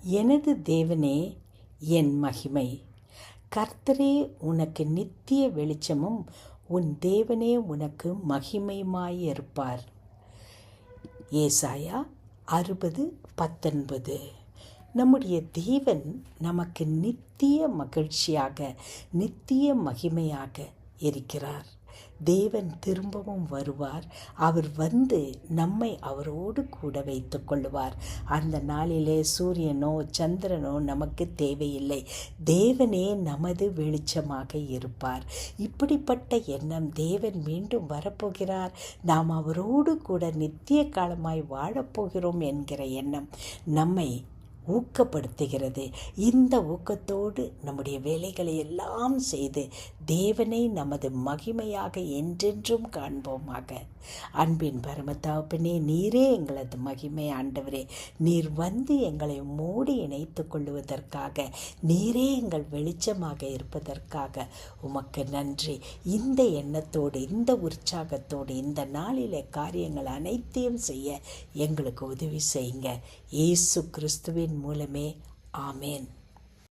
எனது தேவனே என் மகிமை. கர்த்தரே உனக்கு நித்திய வெளிச்சமும் உன் தேவனே உனக்கு மகிமையுமாயிருப்பார். ஏசாயா 60:19. நம்முடைய தேவன் நமக்கு நித்திய மகிழ்ச்சியாக, நித்திய மகிமையாக இருக்கிறார். தேவன் திரும்பவும் வருவார். அவர் வந்து நம்மை அவரோடு கூட வைத்து கொள்ளுவார். அந்த நாளிலே சூரியனோ சந்திரனோ நமக்கு தேவையில்லை. தேவனே நமது வெளிச்சமாக இருப்பார். இப்படிப்பட்ட எண்ணம், தேவன் மீண்டும் வரப்போகிறார், நாம் அவரோடு கூட நித்திய காலமாய் வாழப்போகிறோம் என்கிற எண்ணம் நம்மை ஊக்கப்படுத்துகிறது. இந்த ஊக்கத்தோடு நம்முடைய வேலைகளை எல்லாம் செய்து தேவனை நமது மகிமையாக என்றென்றும் காண்போமாக. அன்பின் பரமதகப்பனே, நீரே எங்களது மகிமை. ஆண்டவரே, நீர் வந்து எங்களை மூடி இணைத்து கொள்ளுவதற்காக, நீரே எங்கள் வெளிச்சமாக இருப்பதற்காக உமக்கு நன்றி. இந்த எண்ணத்தோடு, இந்த உற்சாகத்தோடு இந்த நாளிலே காரியங்கள் அனைத்தையும் செய்ய எங்களுக்கு உதவி செய்யுங்க. இயேசு கிறிஸ்துவின் மூலமே ஆமேன்.